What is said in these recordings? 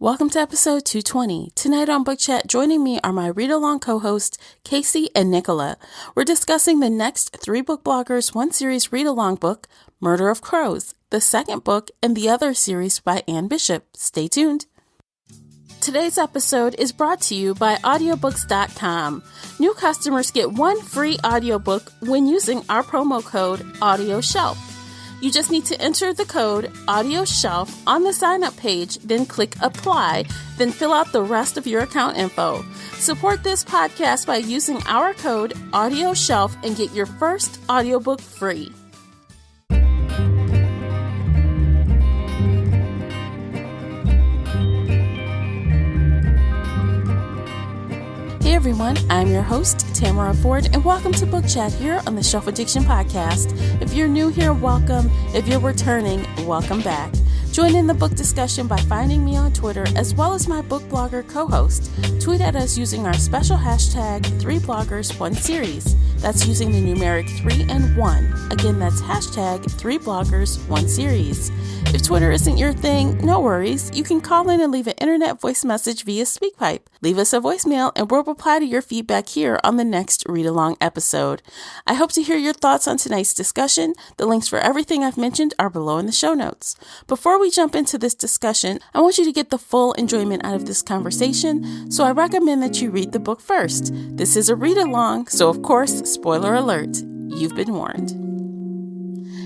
Welcome to episode 220. Tonight on Book Chat, joining me are my read-along co-hosts, Casey and Nicola. We're discussing the next 3 book bloggers, 1 series read-along book, Murder of Crows, the second book, and the other series by Anne Bishop. Stay tuned. Today's episode is brought to you by audiobooks.com. New customers get 1 free audiobook when using our promo code AudioShelf. You just need to enter the code AudioShelf on the sign-up page, then click Apply, then fill out the rest of your account info. Support this podcast by using our code AudioShelf and get your first audiobook free. Hey everyone, I'm your host, Tamara Ford, and welcome to Book Chat here on the Shelf Addiction Podcast. If you're new here, welcome. If you're returning, welcome back. Join in the book discussion by finding me on Twitter, as well as my book blogger co-host. Tweet at us using our special hashtag 3bloggers1series. That's using the numeric 3 and 1. Again, that's hashtag 3bloggers1series. If Twitter isn't your thing, no worries. You can call in and leave an internet voice message via SpeakPipe. Leave us a voicemail and we'll reply to your feedback here on the next read-along episode. I hope to hear your thoughts on tonight's discussion. The links for everything I've mentioned are below in the show notes. Before we jump into this discussion, I want you to get the full enjoyment out of this conversation, so I recommend that you read the book first. This is a read-along, so of course, spoiler alert, you've been warned.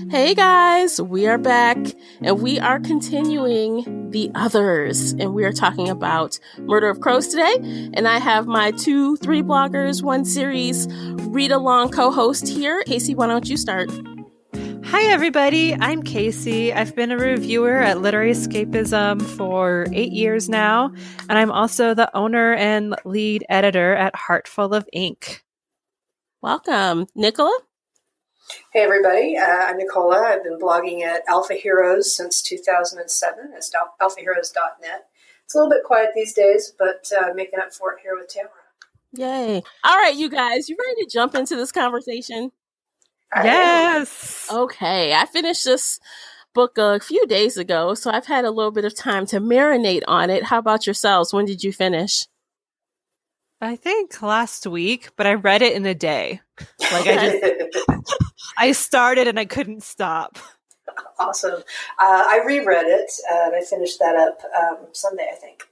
Hey guys, we are back and we are continuing The Others, and we are talking about Murder of Crows today. And I have my 2 3 bloggers, 1 series read-along co-host here. Casey, why don't you start? Hi everybody, I'm Casey. I've been a reviewer at Literary Escapism for 8 years now, and I'm also the owner and lead editor at Heartful of Ink. Welcome. Nicola? Hey everybody, I'm Nicola. I've been blogging at Alpha Heroes since 2007. It's alphaheroes.net. It's a little bit quiet these days, but making up for it here with Tamara. Yay. All right, you guys, you ready to jump into this conversation? Yes! Okay, I finished this book a few days ago, so I've had a little bit of time to marinate on it. How about yourselves? When did you finish? I think last week, but I read it in a day. I started and I couldn't stop. Awesome. I reread it and I finished that up Sunday, I think.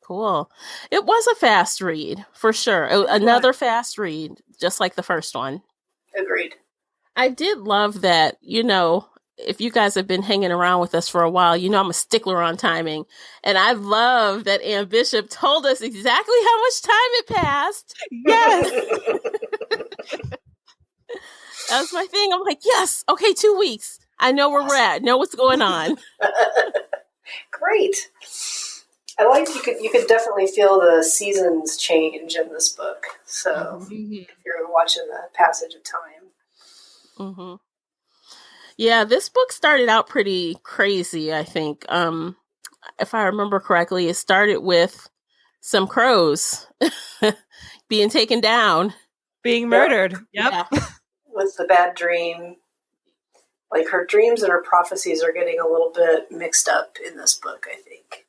Cool. It was a fast read, for sure. Another fast read, just like the first one. Agreed. I did love that, if you guys have been hanging around with us for a while, I'm a stickler on timing. And I love that Anne Bishop told us exactly how much time it passed. Yes! That was my thing. I'm like, yes, okay, 2 weeks. I know where we're at, know what's going on. Great. I like you could definitely feel the seasons change in this book. So if you're watching the passage of time. Mm-hmm. Yeah, this book started out pretty crazy, I think. If I remember correctly, it started with some crows being taken down. Being murdered. Yep. Yeah. With the bad dream. Like her dreams and her prophecies are getting a little bit mixed up in this book, I think.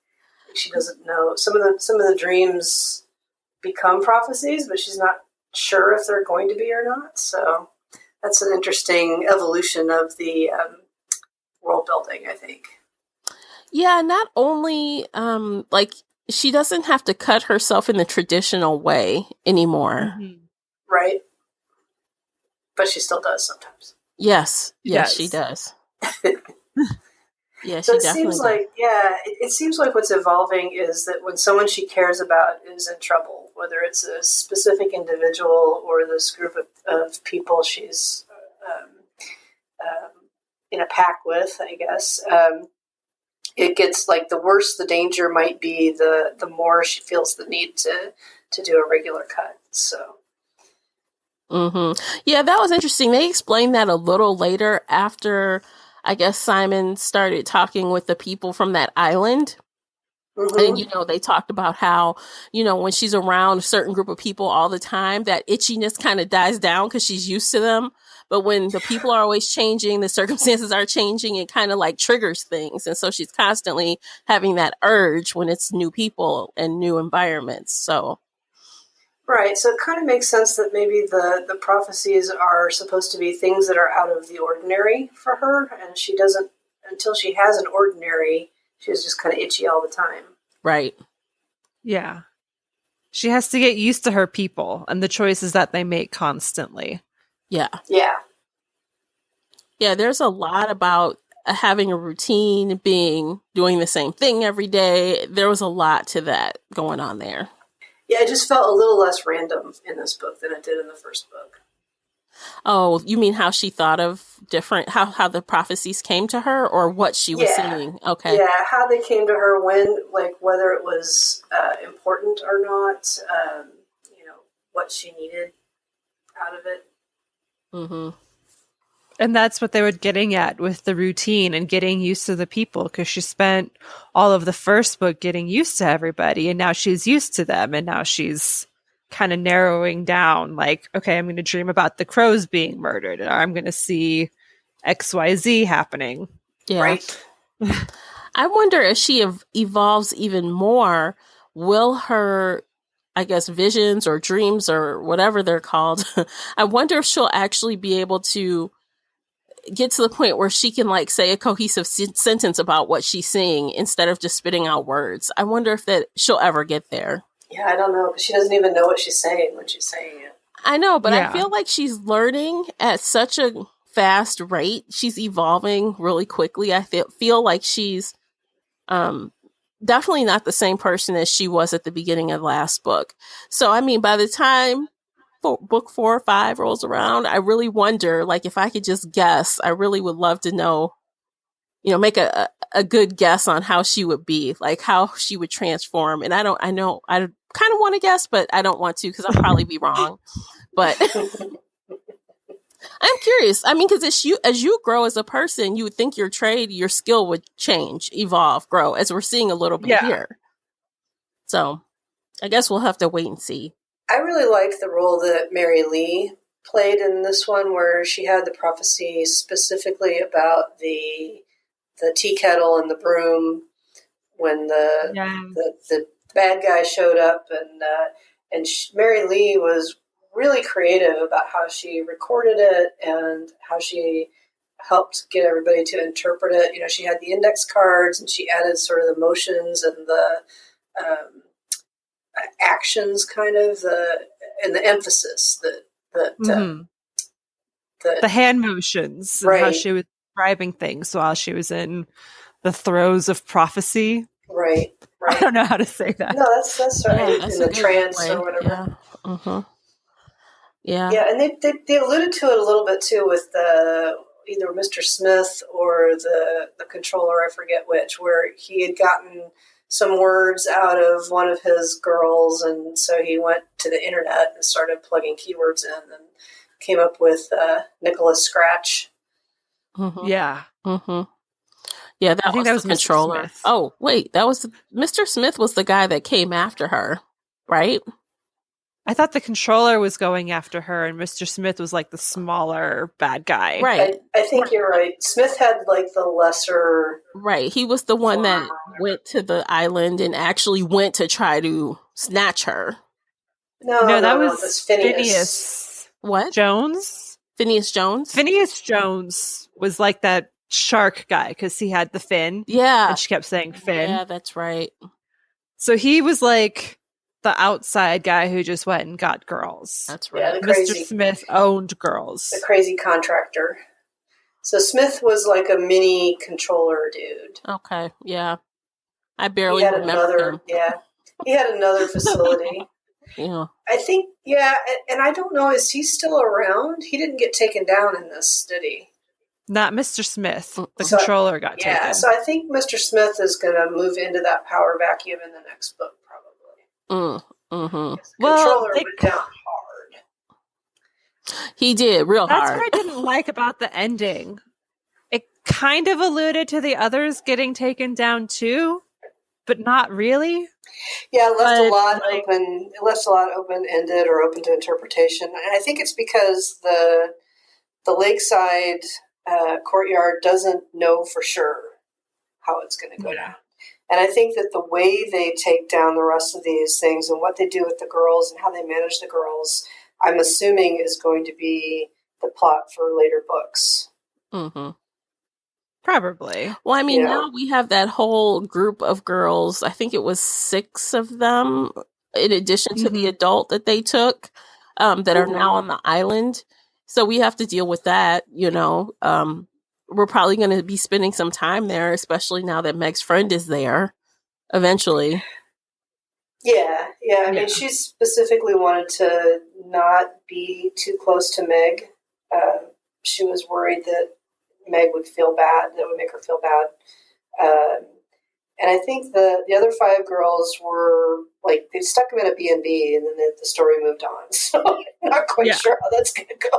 She doesn't know. Some of the dreams become prophecies, but she's not sure if they're going to be or not. So that's an interesting evolution of the world building, I think. Yeah, not only she doesn't have to cut herself in the traditional way anymore. Mm-hmm. Right? But she still does sometimes. Yes, she does. Yeah, so she it definitely seems like, it seems like what's evolving is that when someone she cares about is in trouble, whether it's a specific individual or this group of people she's in a pack with, I guess, it gets like the worse the danger might be, the more she feels the need to do a regular cut. So. Mm-hmm. Yeah, that was interesting. They explained that a little later after, I guess, Simon started talking with the people from that island. Mm-hmm. And, they talked about how, when she's around a certain group of people all the time, that itchiness kind of dies down because she's used to them. But when the people are always changing, the circumstances are changing, it kind of like triggers things. And so she's constantly having that urge when it's new people and new environments. So. Right. So it kind of makes sense that maybe the prophecies are supposed to be things that are out of the ordinary for her. And she doesn't, until she has an ordinary, she's just kind of itchy all the time. Right. Yeah. She has to get used to her people and the choices that they make constantly. Yeah. Yeah. Yeah, there's a lot about having a routine, doing the same thing every day. There was a lot to that going on there. Yeah, it just felt a little less random in this book than it did in the first book. Oh, you mean how she thought of different, how the prophecies came to her, or what she was seeing? Okay. Yeah, how they came to her, when, like, whether it was important or not, what she needed out of it. Mm-hmm. And that's what they were getting at with the routine and getting used to the people, because she spent all of the first book getting used to everybody, and now she's used to them, and now she's kind of narrowing down, like, okay, I'm going to dream about the crows being murdered, or I'm going to see XYZ happening. Yeah. Right. I wonder if she evolves even more, will her, I guess, visions or dreams or whatever they're called, I wonder if she'll actually be able to get to the point where she can like say a cohesive sentence about what she's seeing instead of just spitting out words. I wonder if that she'll ever get there. Yeah, I don't know, because she doesn't even know what she's saying when she's saying it. I know, but Yeah. I feel like she's learning at such a fast rate. She's evolving really quickly. I feel like she's definitely not the same person as she was at the beginning of the last book. So, I mean, by the time book 4 or 5 rolls around, I really wonder, like, if I could just guess, I really would love to know, make a good guess on how she would be, like how she would transform. And I kind of want to guess, but I don't want to, because I'll probably be wrong. But I'm curious. I mean, because as you grow as a person, you would think your skill would change, evolve, grow, as we're seeing a little bit here. So I guess we'll have to wait and see. I really like the role that Mary Lee played in this one, where she had the prophecy specifically about the tea kettle and the broom when the bad guy showed up, and Mary Lee was really creative about how she recorded it and how she helped get everybody to interpret it. She had the index cards, and she added sort of the motions and the actions, kind of, and the emphasis the hand motions, and how she was describing things while she was in the throes of prophecy. Right. I don't know how to say that. No, that's right. Yeah, that's in the trance way. Or whatever. Yeah. Uh-huh. Yeah. Yeah, and they alluded to it a little bit too with either Mr. Smith or the controller, I forget which, where he had gotten some words out of one of his girls, and so he went to the internet and started plugging keywords in and came up with Nicholas Scratch. Mm-hmm. Yeah. Mm-hmm. Yeah, I think that was the controller. Smith. Oh, wait, Mr. Smith was the guy that came after her, right? I thought the controller was going after her, and Mr. Smith was like the smaller bad guy. Right. I think you're right. Smith had like the lesser... Right. He was the one that went to the island and actually went to try to snatch her. No, that was Phineas. What? Jones? Phineas Jones? Phineas Jones was like that shark guy, because he had the fin. Yeah. And she kept saying fin. Yeah, that's right. So he was like the outside guy who just went and got girls. That's right. Yeah, Mr. Smith owned girls. The crazy contractor. So Smith was like a mini controller dude. Okay, yeah. I barely remember him. Yeah. He had another facility. Yeah. I think, and I don't know, is he still around? He didn't get taken down in this, did he? Not Mr. Smith. The controller got taken. Yeah, so I think Mr. Smith is going to move into that power vacuum in the next book, probably. Mm-hmm. Controller went down hard. He did, real hard. That's what I didn't like about the ending. It kind of alluded to the others getting taken down too, but not really. Yeah, it left a lot open. It left a lot open-ended or open to interpretation, and I think it's because the the lakeside courtyard doesn't know for sure how it's going to go down. And I think that the way they take down the rest of these things and what they do with the girls and how they manage the girls, I'm assuming is going to be the plot for later books. Mm-hmm. Probably. Well, I mean, now we have that whole group of girls. I think it was 6 of them, in addition to the adult that they took, that are now on the island. So we have to deal with that, you know. We're probably going to be spending some time there, especially now that Meg's friend is there eventually. Yeah. I mean, she specifically wanted to not be too close to Meg. She was worried that Meg would feel bad, that would make her feel bad. And I think the other 5 girls were, like, they stuck them in a B&B and then the story moved on. So I'm not quite sure how that's going to go.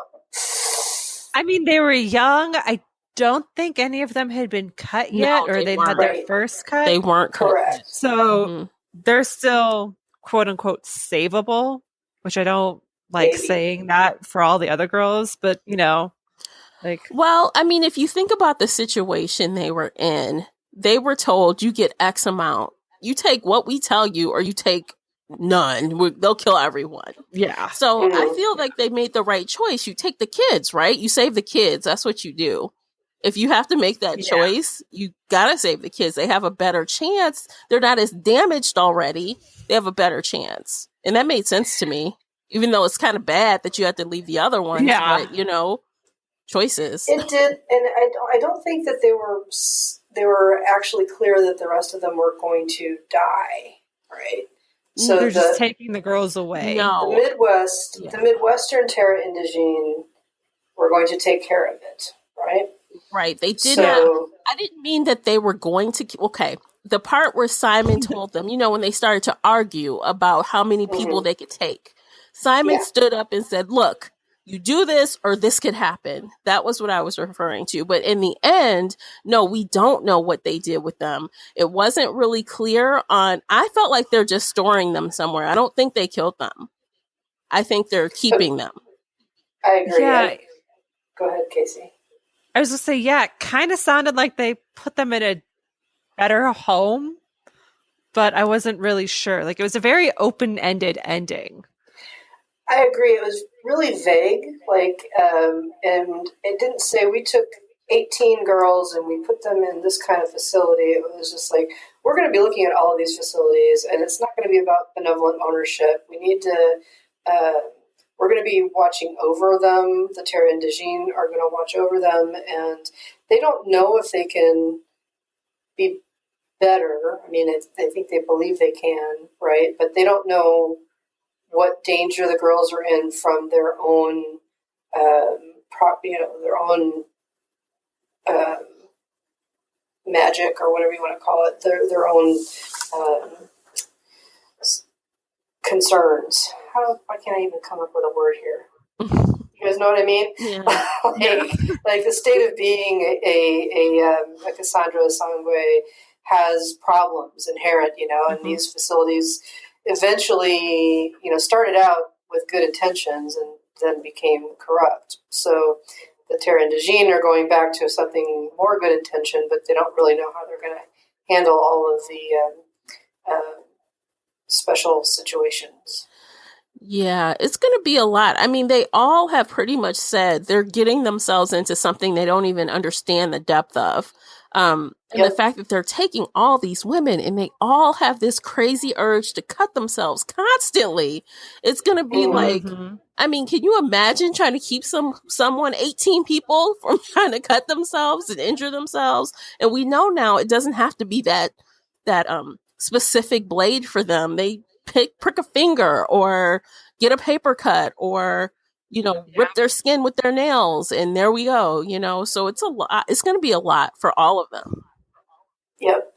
I mean, they were young. I don't think any of them had been cut yet, or they'd had their first cut. They weren't cut. Correct. So they're still, quote unquote, savable, which I don't like saying that for all the other girls, but, you know, like. Well, I mean, if you think about the situation they were in, they were told you get X amount. You take what we tell you or you take none. They'll kill everyone. Yeah. So I feel like they made the right choice. You take the kids, right? You save the kids. That's what you do. If you have to make that choice, you gotta save the kids. They have a better chance. They're not as damaged already. They have a better chance. And that made sense to me, even though it's kind of bad that you had to leave the other ones. Yeah. But, you know, choices. It did. And I don't think that they were actually clear that the rest of them were going to die, right? So they're just taking the girls away. No. The Midwestern Terra Indigene were going to take care of it, right? Right. They did not. I didn't mean that they were going to. Okay. The part where Simon told them, you know, when they started to argue about how many people they could take, Simon stood up and said, look, you do this or this could happen. That was what I was referring to. But in the end, no, we don't know what they did with them. It wasn't really clear on. I felt like they're just storing them somewhere. I don't think they killed them. I think they're keeping them. I agree. Yeah. Go ahead, Casey. I was going to say, yeah, it kind of sounded like they put them in a better home, but I wasn't really sure. Like, it was a very open-ended ending. I agree. It was really vague, like, and it didn't say we took 18 girls and we put them in this kind of facility. It was just like, we're going to be looking at all of these facilities, and it's not going to be about benevolent ownership. We need to... we're going to be watching over them. The Terra Indigene are going to watch over them, and they don't know if they can be better. I mean, I think they believe they can, right? But they don't know what danger the girls are in from their own, their own magic or whatever you want to call it. Their own concerns. Why can't I even come up with a word here? You guys know what I mean? Yeah. like the state of being a Cassandra Sangwe has problems inherent, you know, and these facilities eventually, you know, started out with good intentions and then became corrupt. So the Terra Indigene are going back to something more good intention, but they don't really know how they're going to handle all of the special situations. Yeah, it's going to be a lot. I mean, they all have pretty much said they're getting themselves into something they don't even understand the depth of. And the fact that they're taking all these women and they all have this crazy urge to cut themselves constantly. It's going to be like, I mean, can you imagine trying to keep someone, 18 people from trying to cut themselves and injure themselves? And we know now it doesn't have to be that specific blade for them. They prick a finger or get a paper cut or, you know, rip their skin with their nails. And there we go, you know, so it's a lot. It's going to be a lot for all of them. Yep.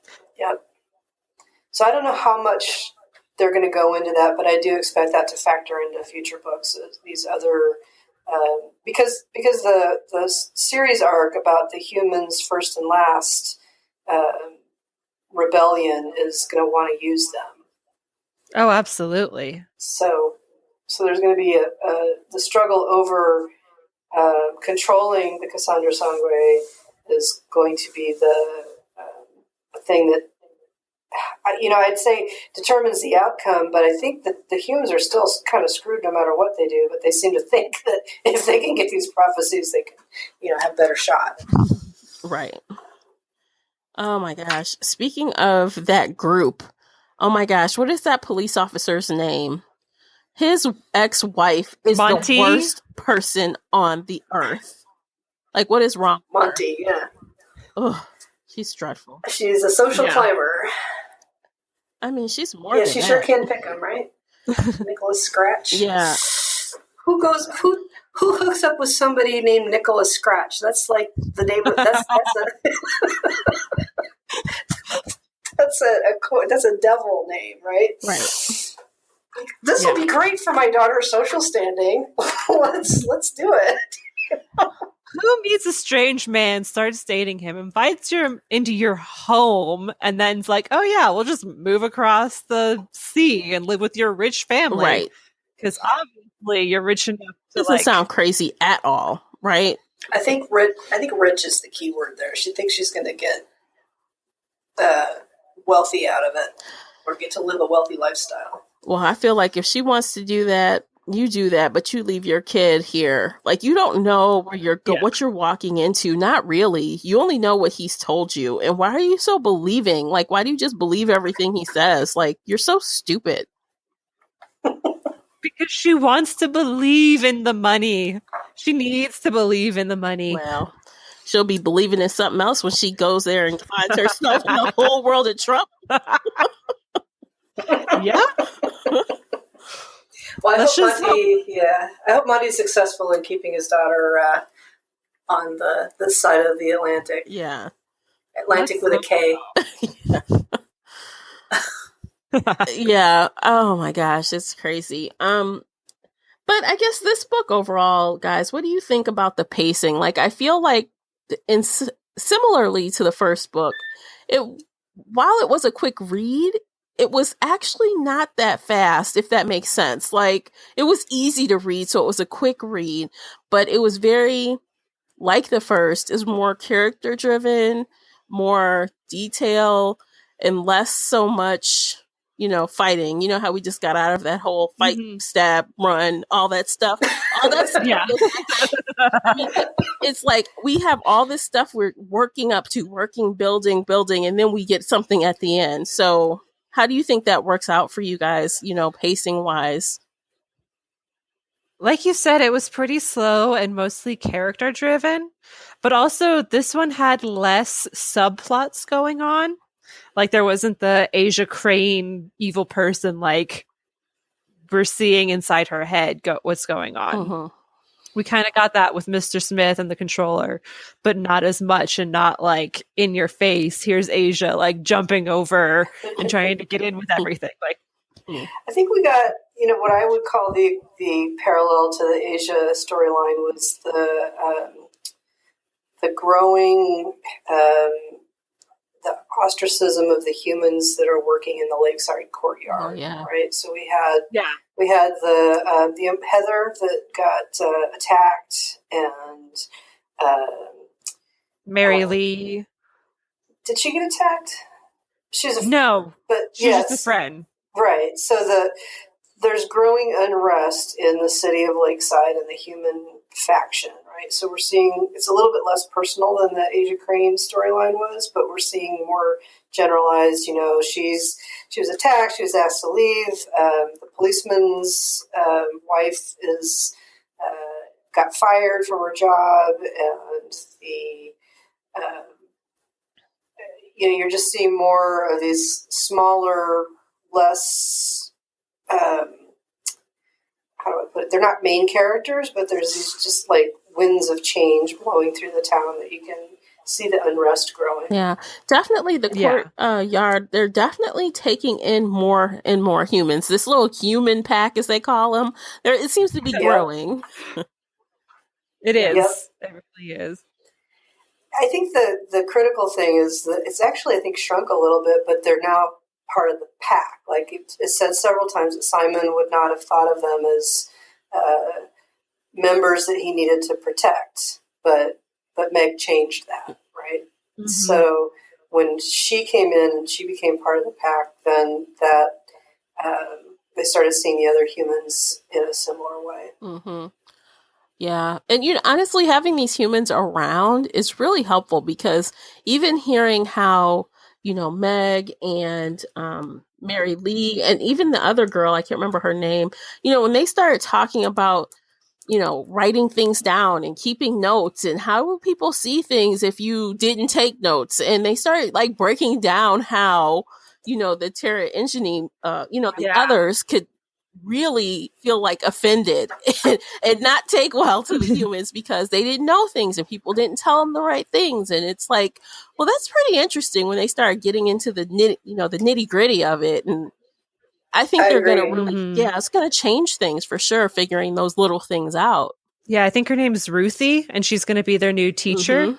So I don't know how much they're going to go into that, but I do expect that to factor into future books. These other, because the series arc about the humans first and last rebellion is going to want to use them. Oh, absolutely. So there's going to be the struggle over controlling the Cassandra Sangre is going to be the thing that, I'd say determines the outcome, but I think that the humans are still kind of screwed no matter what they do, but they seem to think that if they can get these prophecies, they can, have better shot. Right. Oh my gosh. Speaking of that group, oh my gosh, what is that police officer's name? His ex-wife is Monty? the worst person on the earth. Like, what is wrong with Monty, her? yeah. Ugh, she's dreadful. She's a social climber. I mean, she's more Yeah, than she that. sure can pick him, right? Nicholas Scratch. Yeah. Who hooks up with somebody named Nicholas Scratch? That's like the neighbor. That's a devil name, right? Right. This will be great for my daughter's social standing. let's do it. Who meets a strange man, starts dating him, invites you into your home, and then's like, oh yeah, we'll just move across the sea and live with your rich family. Right. Because obviously you're rich enough to Doesn't sound crazy at all, right? I think rich is the key word there. She thinks she's going to get wealthy out of it or get to live a wealthy lifestyle. Well, I feel like if she wants to do that, you do that, but you leave your kid here. Like, you don't know where what you're walking into. Not really. You only know what he's told you. And why are you so believing? Like, why do you just believe everything he says? Like, you're so stupid. Because she wants to believe in the money. She needs to believe in the money. Well, she'll be believing in something else when she goes there and finds herself in the whole world of trouble. Yeah. Well, I hope Monty's successful in keeping his daughter on the side of the Atlantic. Yeah. Atlantic with a K. Yeah. Oh my gosh, it's crazy. But I guess this book overall, guys, what do you think about the pacing? Like, I feel like similarly to the first book, while it was a quick read, it was actually not that fast, if that makes sense. Like, it was easy to read, so it was a quick read, but it was very, like the first, is more character driven, more detail, and less so much, fighting. You know how we just got out of that whole fight, stab, run, all that stuff. All that stuff. Yeah. I mean, it's like we have all this stuff we're working up to, building, and then we get something at the end. So how do you think that works out for you guys, pacing wise? Like you said, it was pretty slow and mostly character driven, but also this one had less subplots going on. Like, there wasn't the Asia Crane evil person, like, we're seeing inside her head what's going on. Mm-hmm. We kind of got that with Mr. Smith and the controller, but not as much, and not like in your face. Here's Asia like jumping over and trying to get in with everything. Like, I think we got, what I would call the parallel to the Asia storyline was the growing the ostracism of the humans that are working in the lakeside courtyard. Oh, yeah. Right. So we had the Heather that got attacked, and Mary Lee. Did she get attacked? She's just a friend. Right. So there's growing unrest in the city of Lakeside and the human faction, right? So we're seeing it's a little bit less personal than the Asia Crane storyline was, but we're seeing more generalized. She was attacked. She was asked to leave. The policeman's wife got fired from her job, and you're just seeing more of these smaller, less. How do I put it? They're not main characters, but there's these just like winds of change blowing through the town that you can see the unrest growing. Yeah, definitely the courtyard. They're definitely taking in more and more humans. This little human pack, as they call them, it seems to be growing. It is. Yep. It really is. I think the critical thing is that it's actually, I think, shrunk a little bit, but they're now part of the pack. Like it said several times that Simon would not have thought of them as members that he needed to protect, but Meg changed that, right? Mhm. So when she came in and she became part of the pack, then that they started seeing the other humans in a similar way. Mm-hmm. Yeah. And honestly, having these humans around is really helpful, because even hearing how, Meg and Mary Lee and even the other girl, I can't remember her name, when they started talking about, writing things down and keeping notes, and how will people see things if you didn't take notes? And they started like breaking down how, the Terra Ingenii, the others could really feel like offended and not take well to the humans because they didn't know things and people didn't tell them the right things. And it's like, well, that's pretty interesting when they start getting into the nitty gritty of it. And I think they're going to really, it's going to change things for sure, figuring those little things out. Yeah, I think her name's Ruthie, and she's going to be their new teacher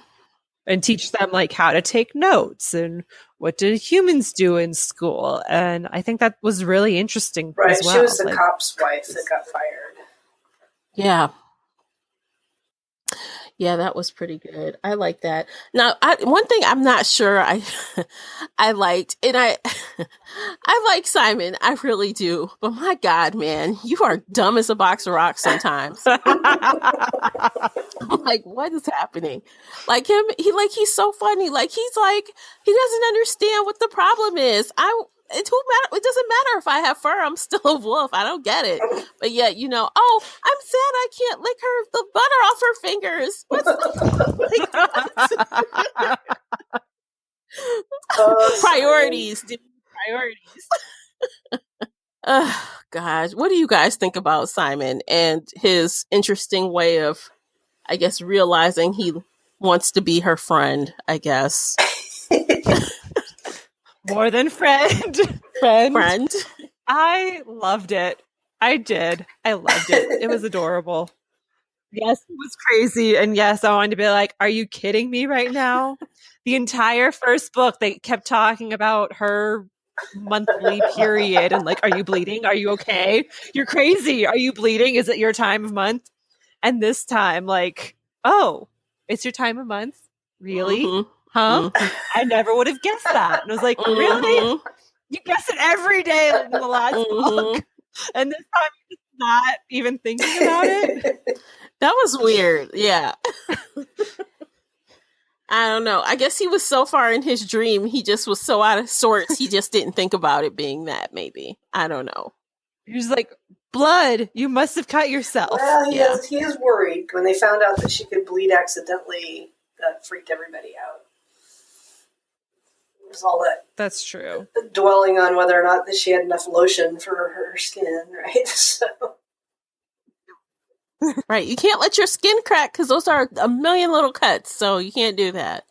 and teach them like how to take notes and what do humans do in school. And I think that was really interesting as well. She was the cop's wife that got fired. Yeah. Yeah, that was pretty good. I like that. Now, one thing I'm not sure I liked, and I like Simon, I really do. But my God, man, you are dumb as a box of rocks sometimes. I'm like, what is happening? Like him, he's so funny. Like he doesn't understand what the problem is. It doesn't matter if I have fur. I'm still a wolf. I don't get it. But yet, oh, I'm sad I can't lick the butter off her fingers. Priorities, dude. Priorities. Oh, God. What do you guys think about Simon and his interesting way of, I guess, realizing he wants to be her friend, I guess? More than friend. Friend. I loved it. I did. I loved it. It was adorable. Yes, it was crazy. And yes, I wanted to be like, are you kidding me right now? The entire first book, they kept talking about her monthly period and like, are you bleeding? Are you okay? You're crazy. Are you bleeding? Is it your time of month? And this time, like, oh, it's your time of month? Really? Mm-hmm. Huh? I never would have guessed that. And I was like, really? You guess it every day in the last book. And this time you're just not even thinking about it. That was weird. Yeah. I don't know. I guess he was so far in his dream, he just was so out of sorts, he just didn't think about it being that, maybe. I don't know. He was like, blood, you must have cut yourself. Well, he is worried. When they found out that she could bleed accidentally, that freaked everybody out. There's all that. That's true. Dwelling on whether or not that she had enough lotion for her skin, right? So. Right. You can't let your skin crack because those are a million little cuts. So you can't do that.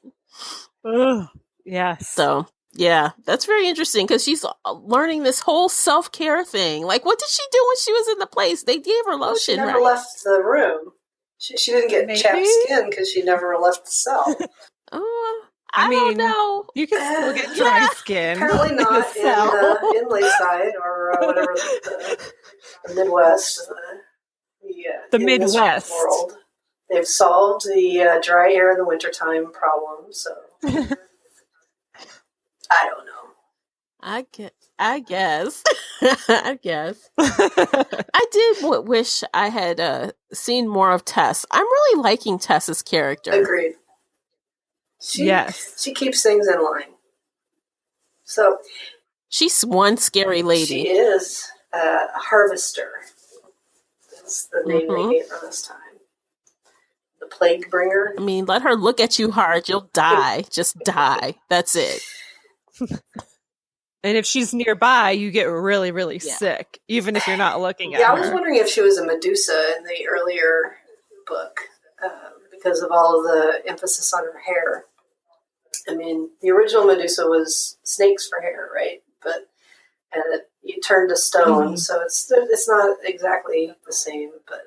Ugh. Yes. So, yeah, that's very interesting because she's learning this whole self-care thing. Like, what did she do when she was in the place? They gave her lotion, she never left the room. She didn't get chapped skin because she never left the cell. I mean, don't know. You can still get dry skin. Apparently not in Lakeside or whatever the Midwest. The Midwest world. They've solved the dry air in the wintertime problem. So I don't know. I guess. I guess. I did wish I had seen more of Tess. I'm really liking Tess's character. Agreed. She keeps things in line. So she's one scary lady. She is a harvester. That's the name they gave her this time. The plague bringer. I mean, let her look at you hard. You'll die. Just die. That's it. And if she's nearby, you get really, really sick, even if you're not looking at her. Yeah, I was wondering if she was a Medusa in the earlier book because of all of the emphasis on her hair. I mean, the original Medusa was snakes for hair, right? But you turned to stone, so it's not exactly the same, but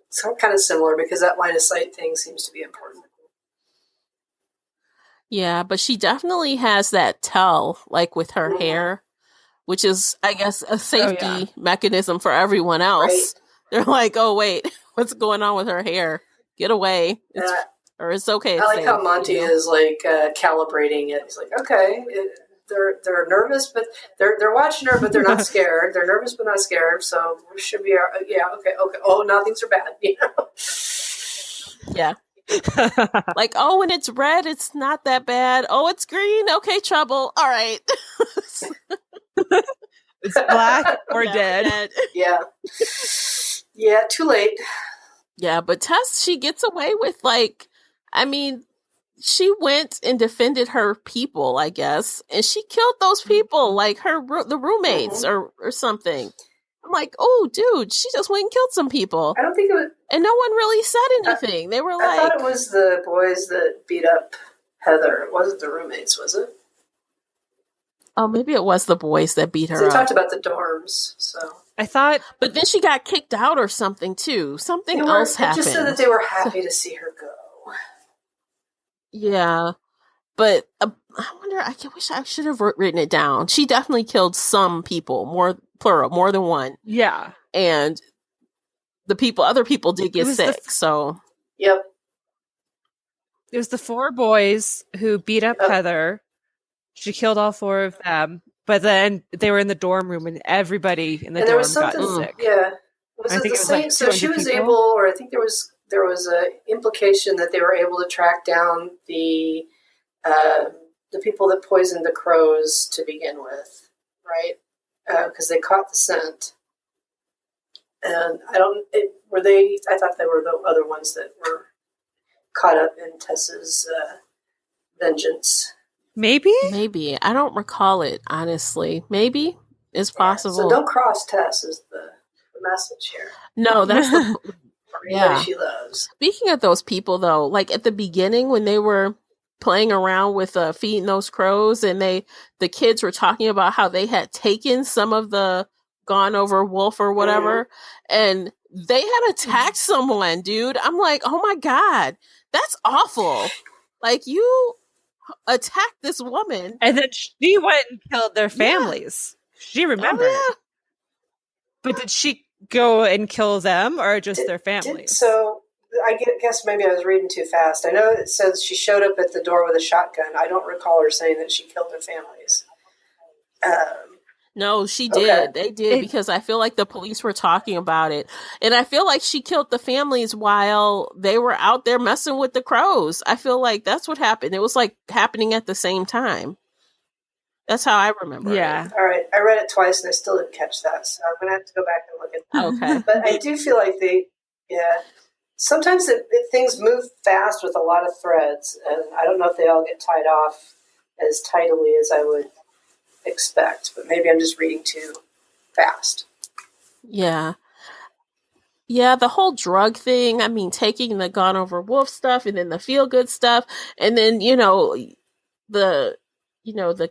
it's kind of similar because that line of sight thing seems to be important. Yeah, but she definitely has that tell, like with her hair, which is, I guess, a safety mechanism for everyone else. Right. They're like, oh, wait, What's going on with her hair? Get away. It's okay. I like how Monty is like calibrating it. He's like, okay, they're nervous, but they're watching her, but they're not scared. They're nervous, but not scared. So we should be, okay. Oh, now things are bad. Yeah. Like, oh, when it's red, it's not that bad. Oh, it's green. Okay, trouble. All right. It's black or dead. Yeah. Yeah, too late. Yeah, but Tess, she gets away with she went and defended her people, I guess, and she killed those people, like the roommates or something. I'm like, oh, dude, she just went and killed some people. I don't think it was, and no one really said anything. They were like, I thought it was the boys that beat up Heather. It wasn't the roommates, was it? Oh, maybe it was the boys that beat her up. They talked about the dorms, so. I thought... But then she got kicked out or something, too. Something else happened. It just said that they were happy to see her go. Yeah. But I wonder, I wish I should have written it down. She definitely killed some people, more than one. Yeah. And other people did get sick, so. Yep. It was the 4 boys who beat up Heather. She killed all 4 of them, but then they were in the dorm room, and everybody in the dorm got sick. Yeah, was it the same? Like so she was able, or I think there was a implication that they were able to track down the people that poisoned the crows to begin with, right? Because they caught the scent, and I thought they were the other ones that were caught up in Tess's vengeance. Maybe? I don't recall it, honestly. Maybe it's possible. So don't cross Tess is the message here. No, that's the she loves. Speaking of those people, though, like at the beginning when they were playing around with feeding those crows, and the kids were talking about how they had taken some of the gone over wolf or whatever, and they had attacked someone, dude. I'm like, oh my God, that's awful. Like, you attacked this woman, and then she went and killed their families. She remembered. But did she go and kill them, or just their families? So I guess maybe I was reading too fast. I know it says she showed up at the door with a shotgun. I don't recall her saying that she killed their families. No, she did. Okay. They did, because I feel like the police were talking about it. And I feel like she killed the families while they were out there messing with the crows. I feel like that's what happened. It was like happening at the same time. That's how I remember it. All right. I read it twice and I still didn't catch that. So I'm going to have to go back and look at that. Okay. But I do feel like sometimes things move fast with a lot of threads. And I don't know if they all get tied off as tidily as I would expect, but maybe I'm just reading too fast. Yeah, the whole drug thing, I mean, taking the gone over wolf stuff and then the feel good stuff, and then the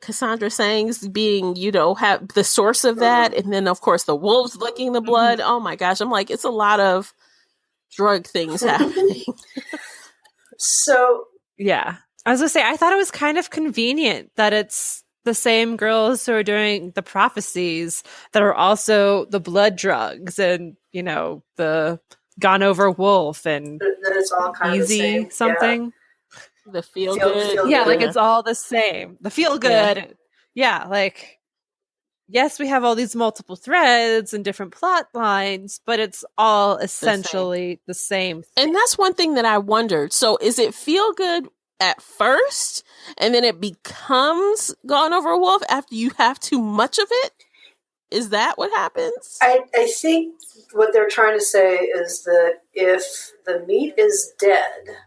Cassandra sayings being have the source of that, and then of course the wolves licking the blood. Oh my gosh, I'm like, it's a lot of drug things happening. So yeah, I was gonna say, I thought it was kind of convenient that it's the same girls who are doing the prophecies that are also the blood drugs and, the gone over wolf and that it's all kind easy of the same. something. Yeah. The feel good. Yeah, like it's all the same. The feel good. Yeah, like, yes, we have all these multiple threads and different plot lines, but it's all essentially the same thing. And that's one thing that I wondered. So is it feel good at first, and then it becomes gone over wolf after you have too much of it? Is that what happens? I think what they're trying to say is that if the meat is dead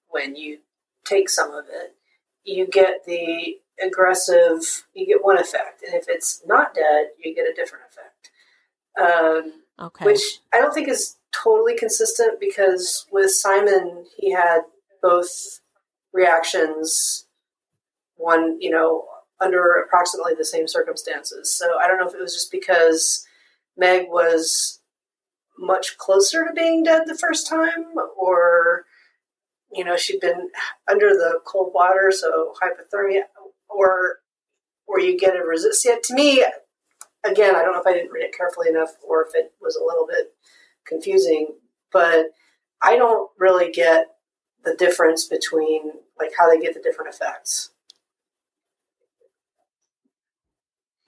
when you take some of it, you get the aggressive, you get one effect, and if it's not dead, you get a different effect. Okay. Which I don't think is totally consistent, because with Simon, he had both reactions, one, under approximately the same circumstances. So I don't know if it was just because Meg was much closer to being dead the first time, or, she'd been under the cold water, so hypothermia, or you get a resist. Yeah, to me, again, I don't know if I didn't read it carefully enough or if it was a little bit confusing, but I don't really get the difference between like how they get the different effects.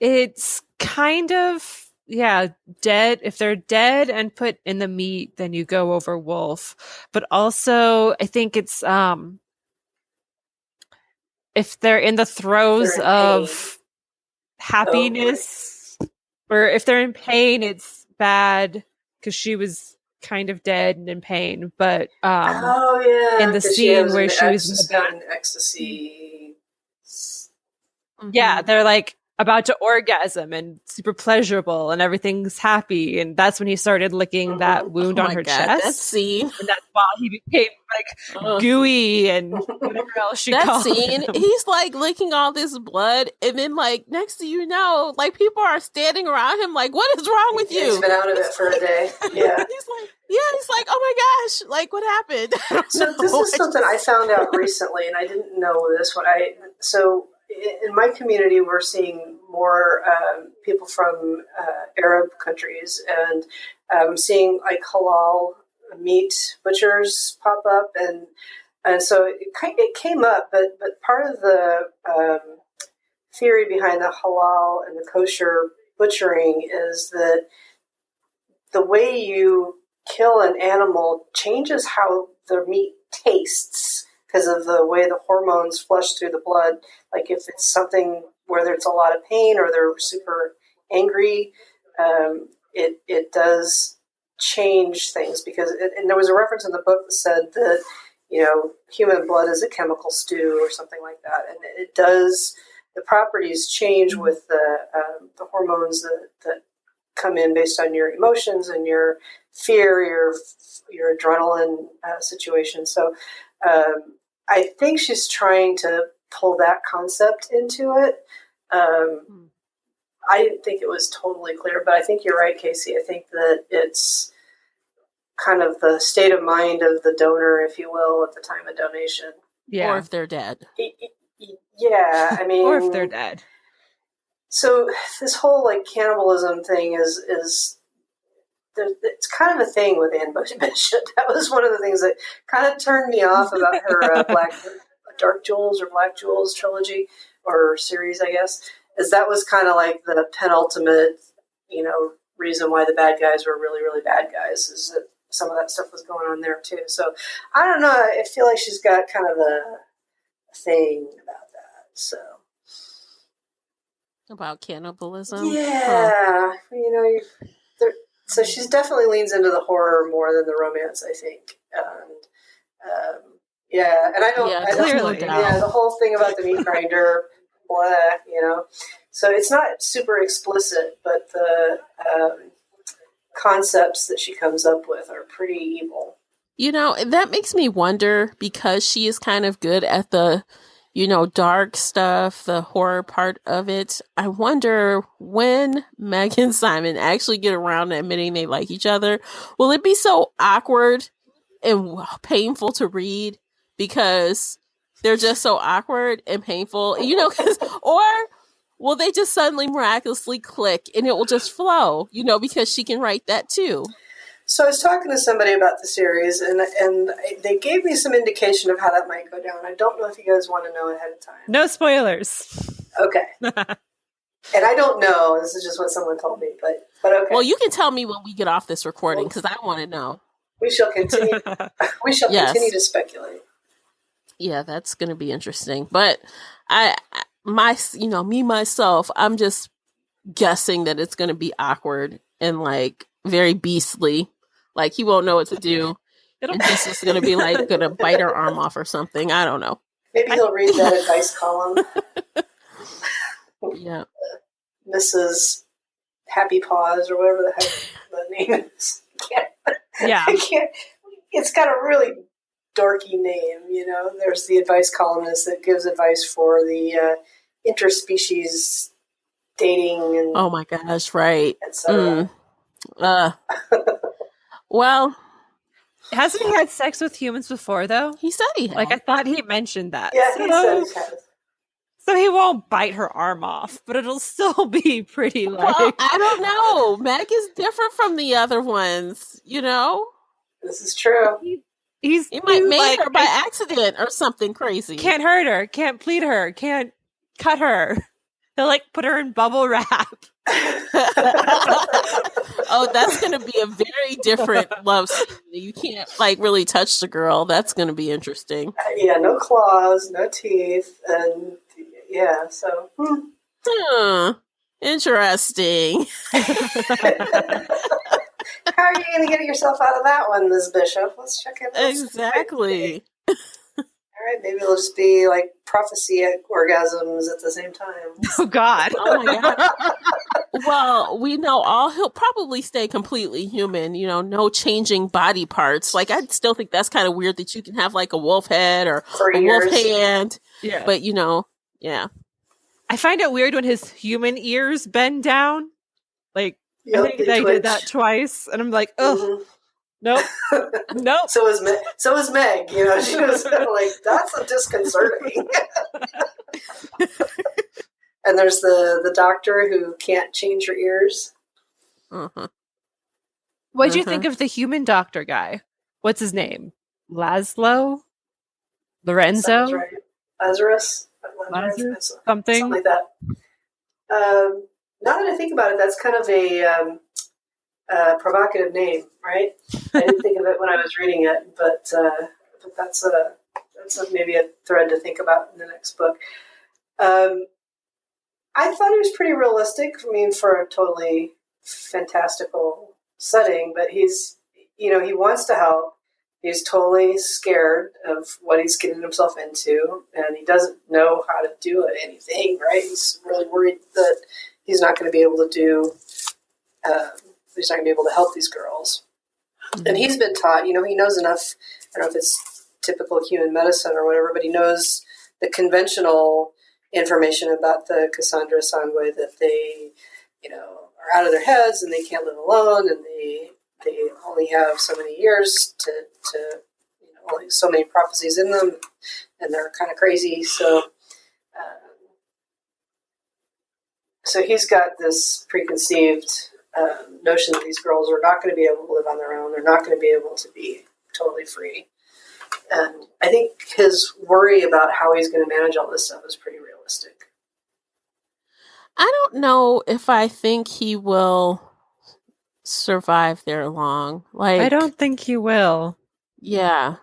It's kind of, yeah, dead. If they're dead and put in the meat, then you go over wolf. But also, I think it's if they're in the throes of happiness, or if they're in pain, it's bad because she was kind of dead and in pain. But in the scene where she was in the back, ecstasy, yeah, they're like about to orgasm and super pleasurable and everything's happy, and that's when he started licking that wound on her chest. That scene, and that's why he became like gooey and whatever else she called him. He's like licking all this blood, and then like next to you know, like people are standing around him like, what is wrong with you? He's been out of it for a day. Yeah. He's like, oh my gosh, like what happened? So this is something I found out recently, and I didn't know this when so in my community, we're seeing more people from Arab countries, and seeing like halal meat butchers pop up, and so it came up. But part of the theory behind the halal and the kosher butchering is that the way you kill an animal changes how the meat tastes, because of the way the hormones flush through the blood. Like if it's something where there's a lot of pain or they're super angry, it does change things. And there was a reference in the book that said that, human blood is a chemical stew or something like that. And it does, the properties change with the hormones that come in based on your emotions and your fear, your adrenaline situation. So, I think she's trying to pull that concept into it. I didn't think it was totally clear, but I think you're right, Casey. I think that it's kind of the state of mind of the donor, if you will, at the time of donation. Yeah. Or if they're dead. Yeah, I mean... or if they're dead. So this whole, like, cannibalism thing is it's kind of a thing with Anne Bishop. That was one of the things that kind of turned me off about her Dark Jewels or Black Jewels trilogy or series, I guess, is that was kind of like the penultimate, reason why the bad guys were really, really bad guys, is that some of that stuff was going on there too. So I don't know. I feel like she's got kind of a thing about that. So about cannibalism. Yeah, so she's definitely leans into the horror more than the romance, I think. And and I don't, the whole thing about the meat grinder, blah, So it's not super explicit, but the concepts that she comes up with are pretty evil. That makes me wonder, because she is kind of good at the, dark stuff, the horror part of it. I wonder when Meg and Simon actually get around to admitting they like each other, will it be so awkward and painful to read because they're just so awkward and painful, or will they just suddenly miraculously click and it will just flow, because she can write that too. So I was talking to somebody about the series, and they gave me some indication of how that might go down. I don't know if you guys want to know ahead of time. No spoilers. Okay. And I don't know. This is just what someone told me, but okay. Well, you can tell me when we get off this recording, because I want to know. We shall continue. Continue to speculate. Yeah, that's going to be interesting. But myself, I'm just guessing that it's going to be awkward and like very beastly. Like he won't know what to do. And he's just going to be like going to bite her arm off or something. I don't know. Maybe he'll read that advice column. Yeah. Mrs. Happy Paws or whatever the heck the name is. I can't. It's got a really dorky name, There's the advice columnist that gives advice for the interspecies dating and oh my gosh, right. etc. Well, hasn't he had sex with humans before though? He said he had. Like I thought he mentioned that. Yeah, he said he has. So he won't bite her arm off, but it'll still be pretty like... Well, I don't know. Meg is different from the other ones, This is true. He's He might make like, her by accident or something crazy. can't hurt her, can't bleed her, can't cut her. He'll like put her in bubble wrap. Oh, that's going to be a very different love scene. You can't like really touch the girl. That's going to be interesting. Yeah, no claws, no teeth, and yeah, so. Interesting. How are you going to get yourself out of that one, Ms. Bishop? Let's check in. Exactly. All right, maybe it'll just be like prophecy orgasms at the same time. Oh God. Oh my God. Well, we know he'll probably stay completely human, no changing body parts. Like, I still think that's kind of weird that you can have like a wolf head or For a years. wolf hand. Yeah. But, yeah. I find it weird when his human ears bend down. Like, Yep, I think they did that twice, and I'm like, oh, nope. So was Meg. She was like, that's disconcerting. And there's the doctor who can't change her ears. Uh-huh. What'd you think of the human doctor guy? What's his name? Lorenzo? Sounds right. Lazarus? Something like that. Now that I think about it, that's kind of a provocative name, right? I didn't think of it when I was reading it, but that's maybe a thread to think about in the next book. I thought it was pretty realistic. I mean, for a totally fantastical setting, but he wants to help. He's totally scared of what he's getting himself into, and he doesn't know how to do anything, right? He's really worried that he's not going to be able to he's not going to be able to help these girls. Mm-hmm. And he's been taught, he knows enough, I don't know if it's typical human medicine or whatever, but he knows the conventional information about the Cassandra Sangwe, that they, are out of their heads and they can't live alone, and they only have so many years to only so many prophecies in them, and they're kind of crazy. So he's got this preconceived notion that these girls are not going to be able to live on their own. They're not going to be able to be totally free. And I think his worry about how he's going to manage all this stuff is pretty realistic. I don't know if I think he will survive there long. Like, I don't think he will. Yeah.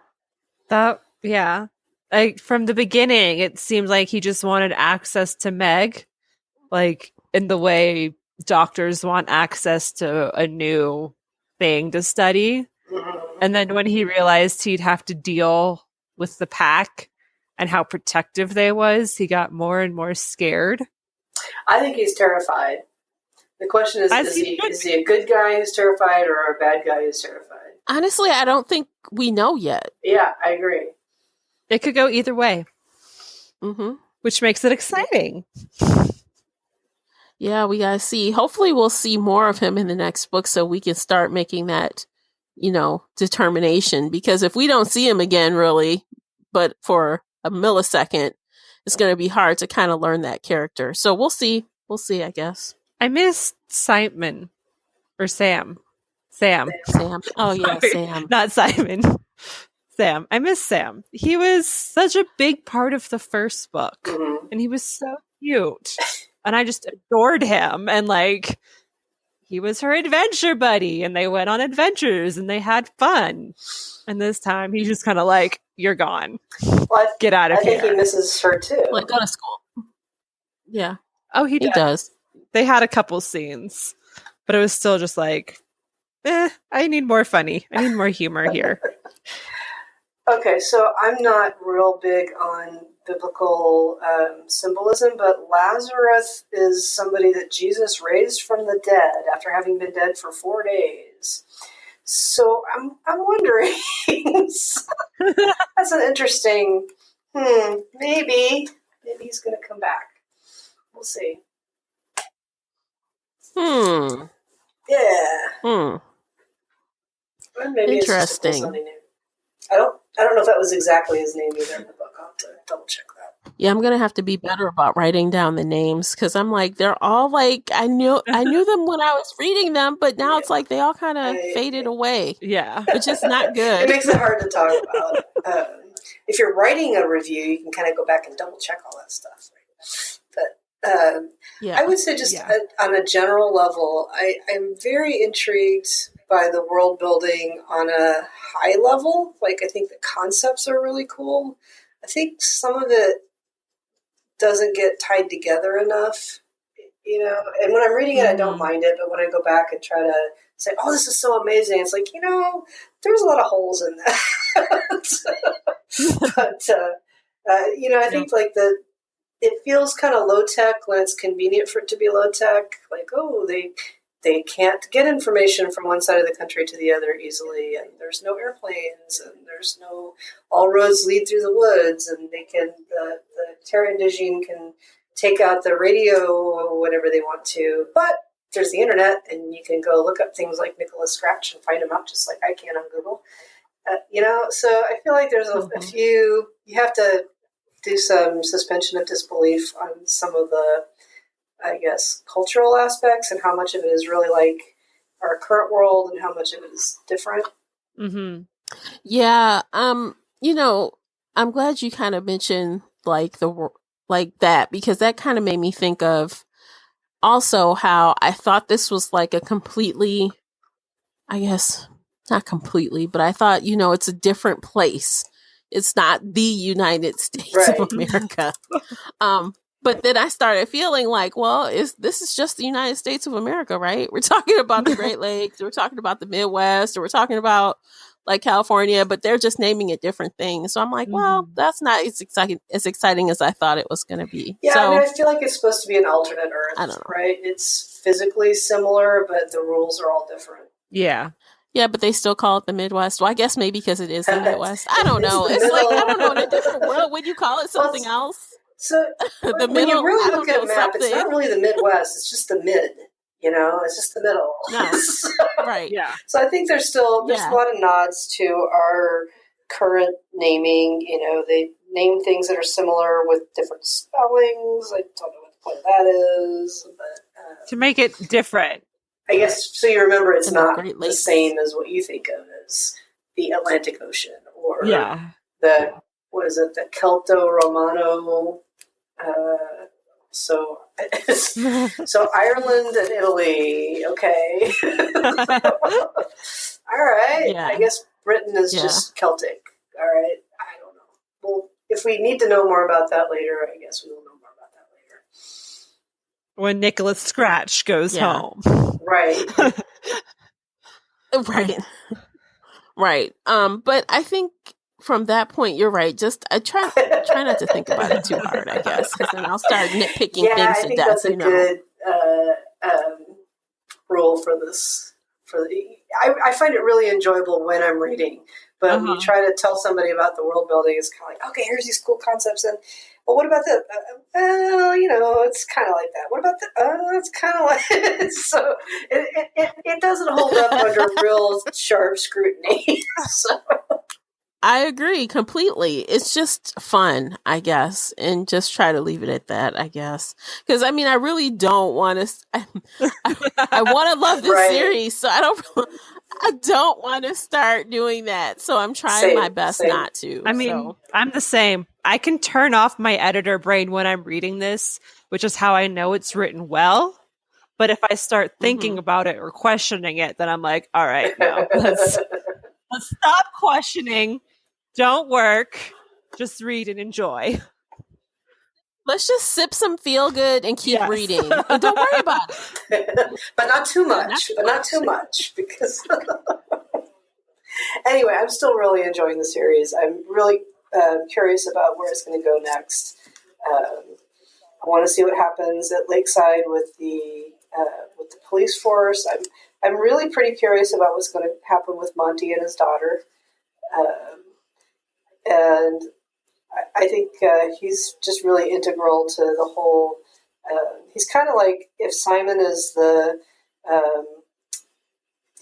Like, from the beginning, it seemed like he just wanted access to Meg, like in the way doctors want access to a new thing to study. Mm-hmm. And then when he realized he'd have to deal with the pack and how protective they was, he got more and more scared. I think he's terrified. The question is he a good guy who's terrified or a bad guy who's terrified? Honestly, I don't think we know yet. Yeah, I agree. It could go either way. Mm-hmm. Which makes it exciting. Yeah, we gotta see. Hopefully we'll see more of him in the next book so we can start making that, determination. Because if we don't see him again, really, but for a millisecond, it's going to be hard to kind of learn that character. So we'll see. We'll see, I guess. I missed Simon. Or Sam. Sam. Oh, yeah, Sorry, Sam. Not Simon. Sam. I miss Sam. He was such a big part of the first book. Mm-hmm. And he was so cute. And I just adored him. And he was her adventure buddy. And they went on adventures and they had fun. And this time he's just kind of you're gone. Well, get out of here. I think he misses her too. Go to school. Yeah. Oh, he does. They had a couple scenes. But it was still just I need more funny. I need more humor here. Okay, so I'm not real big on biblical symbolism, but Lazarus is somebody that Jesus raised from the dead after having been dead for 4 days. So I'm wondering. That's an interesting. Maybe he's going to come back. We'll see. Yeah. Or maybe interesting. It's just a cool sounding name. I don't know if that was exactly his name either in the book. I'll have to double check that. Yeah, I'm gonna have to be better about writing down the names because I'm like they're all like I knew them when I was reading them, but now it's like they all kind of faded away. Yeah, which is not good. It makes it hard to talk about. If you're writing a review, you can kind of go back and double check all that stuff. But Yeah, I would say just on a general level, I'm very intrigued by the world building on a high level. Like, I think the concepts are really cool. I think some of it doesn't get tied together enough, and when I'm reading it, I don't mind it, but when I go back and try to say, oh, this is so amazing, it's like, there's a lot of holes in that. But, I think like it feels kind of low tech when it's convenient for it to be low tech. Like, oh, they can't get information from one side of the country to the other easily, and there's no airplanes, and there's no, all roads lead through the woods, and the Terra Indigene can take out the radio whenever they want to, but there's the internet, and you can go look up things like Nicholas Scratch and find them out just like I can on Google. So I feel like there's a few, you have to do some suspension of disbelief on some of the, I guess, cultural aspects and how much of it is really like our current world and how much of it is different. Mm-hmm. Yeah. I'm glad you kind of mentioned like that because that kind of made me think of also how I thought this was like a completely, I guess, not completely, but I thought, it's a different place. It's not the United States of America. But then I started feeling like, well, this is just the United States of America, right? We're talking about the Great Lakes, we're talking about the Midwest, or we're talking about like California, but they're just naming it different things. So I'm like, well, that's not as exciting as I thought it was going to be. Yeah, so, I feel like it's supposed to be an alternate Earth. I don't know. Right? It's physically similar, but the rules are all different. Yeah. Yeah, but they still call it the Midwest. Well, I guess maybe because it is the Midwest. I don't know. It's like, I don't know, in a different world, would you call it something else? So the when middle, you really look at a map, it's not really the Midwest. It's just the mid. It's just the middle. No. Right. Yeah. So I think there's a lot of nods to our current naming. They name things that are similar with different spellings. I don't know what the point of that is, but to make it different. I guess so. You remember it's not the same as what you think of as the Atlantic Ocean or the Celto-Romano. So Ireland and Italy. Okay. All right. Yeah. I guess Britain is just Celtic. All right. I don't know. Well, if we need to know more about that later, I guess we will know more about that later. When Nicholas Scratch goes home. Right. Right. But I think from that point, you're right. Just I try not to think about it too hard, I guess, because then I'll start nitpicking things to death. That's a good rule for this. I find it really enjoyable when I'm reading, but when you try to tell somebody about the world building, it's kind of like, okay, here's these cool concepts, and well, what about that? It's kind of like that. What about that? It's kind of like so. It doesn't hold up under real sharp scrutiny. So. I agree completely. It's just fun, I guess, and just try to leave it at that, I guess. Because, I really don't want to... I want to love this series, so I don't want to start doing that. So I'm trying my best not to. I'm the same. I can turn off my editor brain when I'm reading this, which is how I know it's written well. But if I start thinking about it or questioning it, then I'm like, all right, no, let's stop questioning. Don't work. Just read and enjoy. Let's just sip some feel good and keep reading. And don't worry about it. But not too much. Not too much. Because anyway, I'm still really enjoying the series. I'm really curious about where it's going to go next. I want to see what happens at Lakeside with the police force. I'm really pretty curious about what's going to happen with Monty and his daughter. And I think he's just really integral to the whole. He's kind of like if Simon is the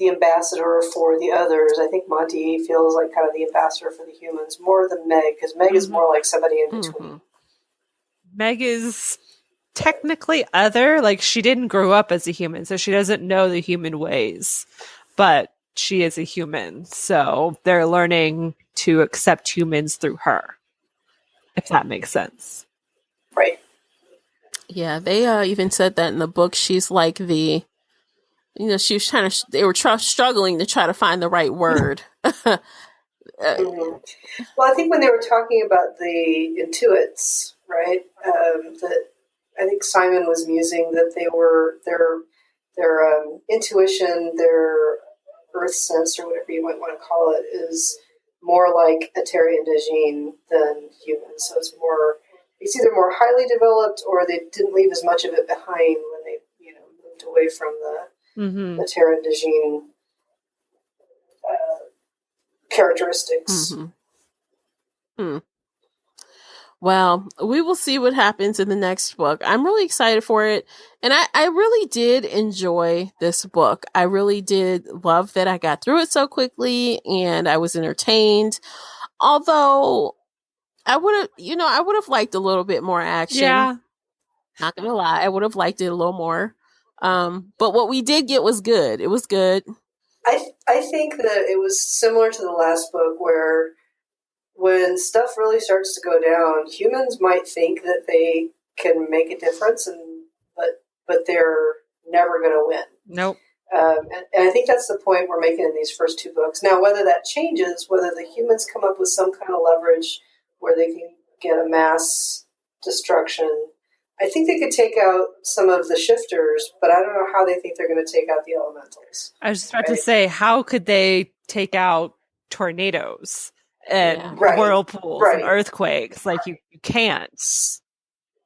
ambassador for the others. I think Monty feels like kind of the ambassador for the humans more than Meg, because Meg is more like somebody in between. Meg is technically other. Like, she didn't grow up as a human, so she doesn't know the human ways. But she is a human, so they're learning to accept humans through her, if that makes sense. Right. Yeah, they even said that in the book. She's like the, she was trying to, they were struggling to try to find the right word. Mm-hmm. Well, I think when they were talking about the intuits, right, that I think Simon was musing that they were their intuition, their earth sense, or whatever you might want to call it, is more like a Terry and Dejin than humans. So it's either more highly developed, or they didn't leave as much of it behind when they moved away from the Terry and Dejin characteristics. Well, we will see what happens in the next book. I'm really excited for it. And I really did enjoy this book. I really did love that I got through it so quickly and I was entertained. Although I would have liked a little bit more action. Yeah. Not gonna lie. I would have liked it a little more. But what we did get was good. It was good. I think that it was similar to the last book, where when stuff really starts to go down, humans might think that they can make a difference, but they're never going to win. Nope. And I think that's the point we're making in these first two books. Now, whether that changes, whether the humans come up with some kind of leverage where they can get a mass destruction, I think they could take out some of the shifters, but I don't know how they think they're going to take out the elementals. I was just about to say, how could they take out tornadoes and whirlpools and earthquakes? Like, you can't.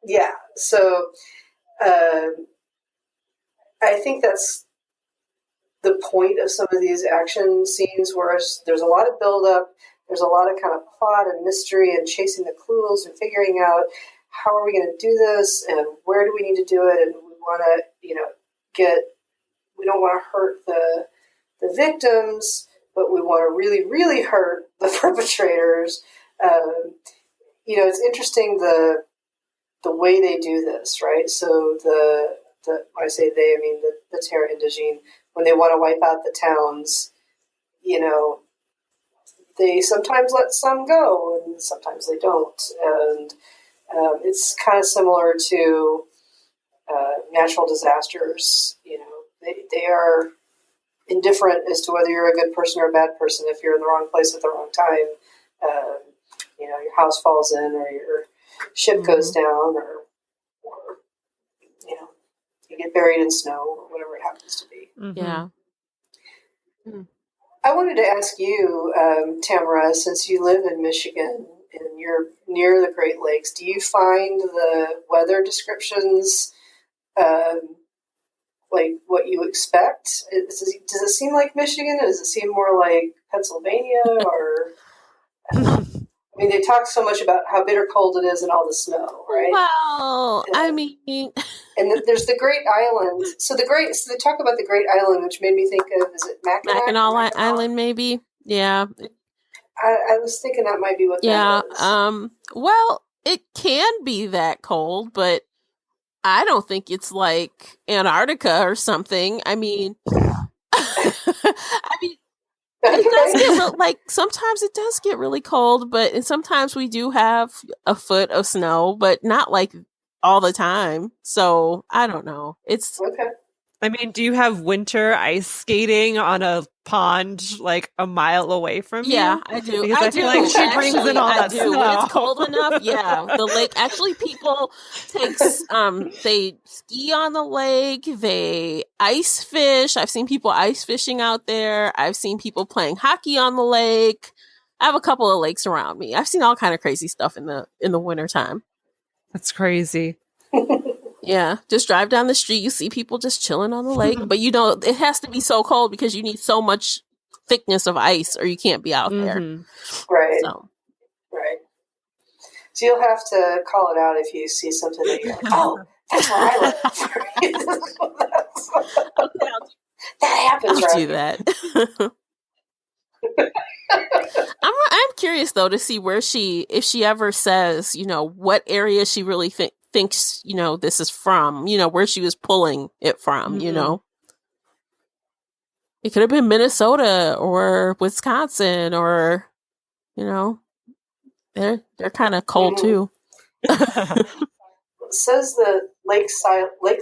Yeah. So I think that's the point of some of these action scenes, where there's a lot of buildup, there's a lot of kind of plot and mystery and chasing the clues and figuring out how are we going to do this and where do we need to do it, and we want to, we don't want to hurt the victims, but we want to really, really hurt the perpetrators. It's interesting the way they do this, right? So when I say they, I mean the Terra and Dejin, when they want to wipe out the towns, they sometimes let some go and sometimes they don't. And it's kind of similar to natural disasters. They are indifferent as to whether you're a good person or a bad person. If you're in the wrong place at the wrong time, your house falls in, or your ship goes down, or you get buried in snow, or whatever it happens to be. Mm-hmm. Yeah. I wanted to ask you, Tamara, since you live in Michigan and you're near the Great Lakes, do you find the weather descriptions like what you expect? Does it seem like Michigan? Does it seem more like Pennsylvania? Or I mean, they talk so much about how bitter cold it is and all the snow, right? Well, I mean, and there's the Great Island. So they talk about the Great Island, which made me think of, is it Mackinac Island? Maybe. Yeah. I was thinking that might be what that is. Well, it can be that cold, but I don't think it's like Antarctica or something. I mean, it does get sometimes it does get really cold, and sometimes we do have a foot of snow, but not like all the time. So I don't know. It's okay. I mean, do you have winter ice skating on a pond like a mile away from you? Yeah, I do. Because I feel like she brings in all that snow. When it's cold enough, yeah. The lake, actually, people they ski on the lake, they ice fish. I've seen people ice fishing out there. I've seen people playing hockey on the lake. I have a couple of lakes around me. I've seen all kind of crazy stuff in the wintertime. That's crazy. Yeah, just drive down the street, you see people just chilling on the lake, but it has to be so cold because you need so much thickness of ice or you can't be out there. Right. So you'll have to call it out if you see something that you're like, oh, that's where I live. That happens, I'll do that. I'm curious though to see if she ever says, what area she really thinks, this is from, where she was pulling it from, It could have been Minnesota or Wisconsin or, they're kind of cold too. It says that Lake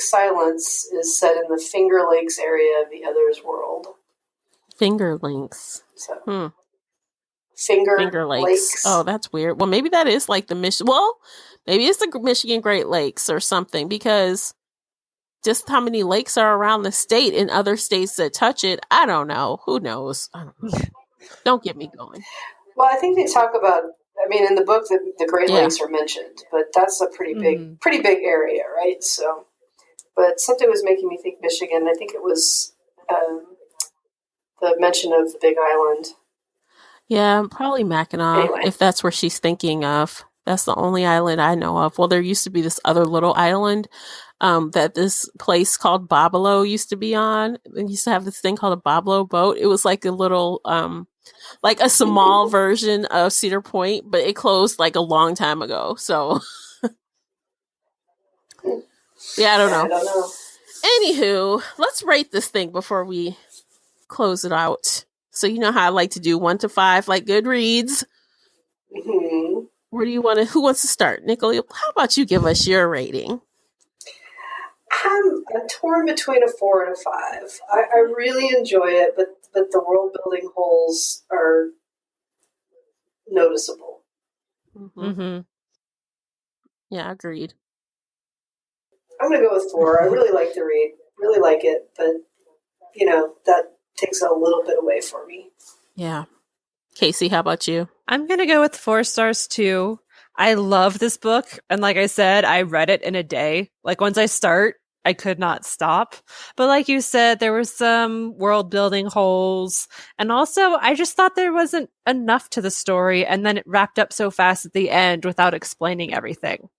Silence is set in the Finger Lakes area of the Other's world. Finger Lakes. So, Finger Lakes. Oh, that's weird. Well, maybe that is like the maybe it's the Michigan Great Lakes or something, because just how many lakes are around the state in other states that touch it, I don't know. Who knows? I don't know. Don't get me going. Well, I think they talk about, in the book, the Great Lakes are mentioned, but that's a pretty big area, right? So, but something was making me think Michigan. I think it was the mention of the Big Island. Yeah, probably Mackinac, if that's where she's thinking of. That's the only island I know of. Well, there used to be this other little island that this place called Bobolo used to be on. They used to have this thing called a Bobolo boat. It was like a little, like a small version of Cedar Point, but it closed like a long time ago. So, yeah, I don't know. Anywho, let's rate this thing before we close it out. So you know how I like to do 1 to 5, like Goodreads. Mm-hmm. Where do you want to? Who wants to start, Nicole? How about you give us your rating? I'm torn between a 4 and a 5. I really enjoy it, but the world building holes are noticeable. Mm-hmm. Yeah, agreed. I'm going to go with 4. I really like the read, really like it, but that takes a little bit away for me. Yeah. Casey, how about you? I'm going to go with 4 stars too. I love this book. And like I said, I read it in a day. Like once I start, I could not stop. But like you said, there were some world building holes. And also, I just thought there wasn't enough to the story. And then it wrapped up so fast at the end without explaining everything.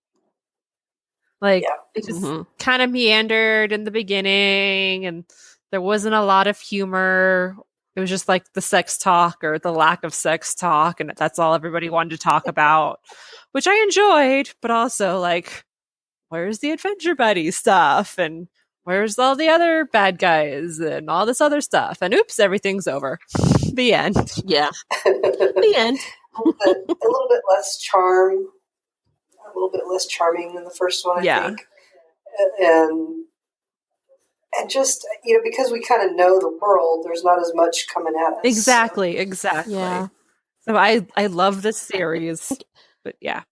Like, it just kind of meandered in the beginning, and there wasn't a lot of humor. It was just like the sex talk or the lack of sex talk, and that's all everybody wanted to talk about, which I enjoyed, but also like, where's the adventure buddy stuff? And where's all the other bad guys and all this other stuff? And oops, everything's over. The end. Yeah. The end. a little bit less charm. A little bit less charming than the first one, I think. And just, because we kind of know the world, there's not as much coming at us. Exactly. Yeah. So I love this series, but yeah.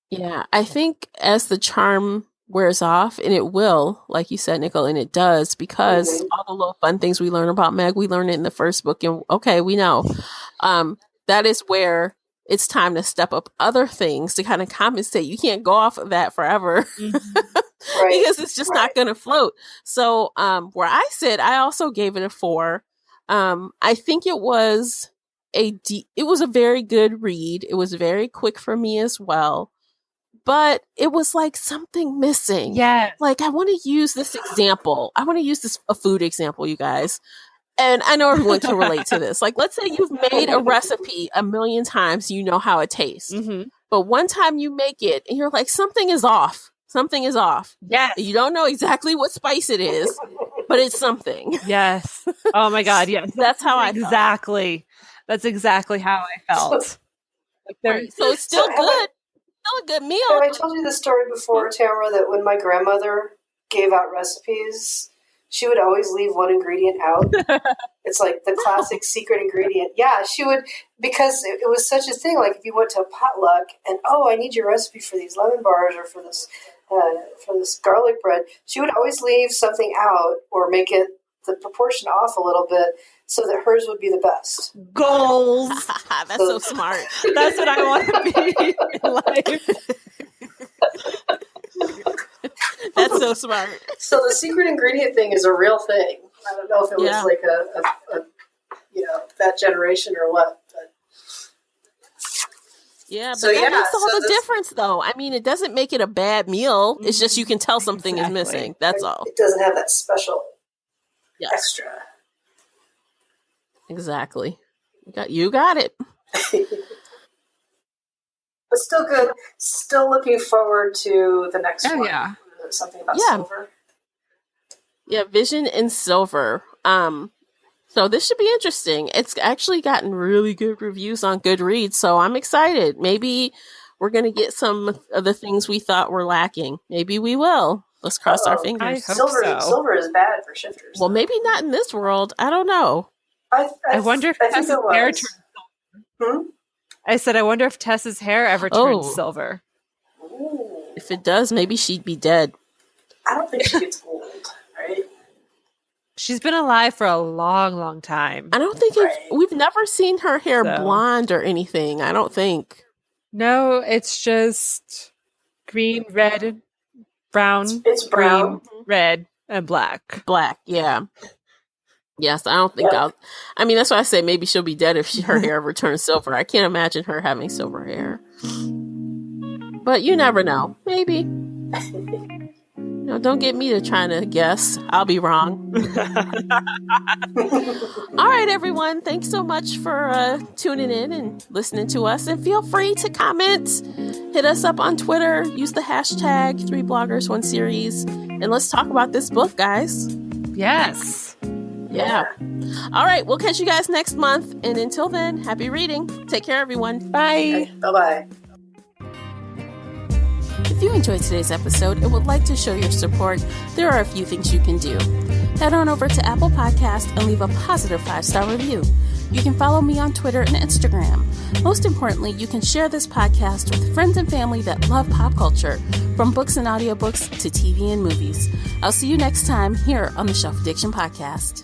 Yeah, I think as the charm wears off, and it will, like you said, Nicole, and it does, because all the little fun things we learn about Meg, we learned it in the first book, and okay, we know. That is where it's time to step up other things to kind of compensate. You can't go off of that forever. Because it's just not going to float. So where I said, I also gave it a 4. I think it was it was a very good read. It was very quick for me as well. But it was like something missing. Yeah. Like, I want to use this example. I want to use a food example, you guys. And I know everyone can relate to this. Like, let's say you've made a recipe 1,000,000 times, you know how it tastes. But one time you make it and you're like, something is off. Something is off. Yes. You don't know exactly what spice it is, but it's something. Yes. Oh my God. Yes. That's how I felt. That's exactly how I felt. So it's still good. Still a good meal. Have I told you the story before, Tamara, that when my grandmother gave out recipes, she would always leave one ingredient out? It's like the classic secret ingredient. Yeah, she would, because it was such a thing. Like if you went to a potluck and, I need your recipe for these lemon bars or for this garlic bread, she would always leave something out or make it the proportion off a little bit so that hers would be the best. Goals. That's so smart. That's what I want to be in life. That's so smart. So the secret ingredient thing is a real thing. I don't know if it was like a that generation or what. But. Yeah, but that makes all the difference, though. I mean, it doesn't make it a bad meal. It's just you can tell something is missing. That's all. It doesn't have that special extra. Exactly. You got it. But still good. Still looking forward to the next one. Yeah. Something about silver. Yeah, Vision in Silver. So this should be interesting. It's actually gotten really good reviews on Goodreads, so I'm excited. Maybe we're going to get some of the things we thought were lacking. Maybe we will. Let's cross our fingers. I hope so. Silver is bad for shifters. Well, maybe not in this world. I don't know. I wonder if Tess's hair turns silver. I said, I wonder if Tess's hair ever turns silver. Ooh. If it does, maybe she'd be dead. I don't think she gets old, right? She's been alive for a long, long time. I don't think we've never seen her hair blonde or anything. I don't think. No, it's just green, red, brown. It's brown, green, red, and black. Black, yeah. Yes, I don't think I mean, that's why I say maybe she'll be dead if her hair ever turns silver. I can't imagine her having silver hair. But you never know. Maybe. No, don't get me to trying to guess. I'll be wrong. All right, everyone. Thanks so much for tuning in and listening to us. And feel free to comment. Hit us up on Twitter. Use the hashtag 3bloggers1series. And let's talk about this book, guys. Yes. Yeah. All right. We'll catch you guys next month. And until then, happy reading. Take care, everyone. Bye. Okay, bye-bye. If you enjoyed today's episode and would like to show your support, there are a few things you can do. Head on over to Apple Podcasts and leave a positive 5-star review. You can follow me on Twitter and Instagram. Most importantly, you can share this podcast with friends and family that love pop culture, from books and audiobooks to TV and movies. I'll see you next time here on the Shelf Addiction Podcast.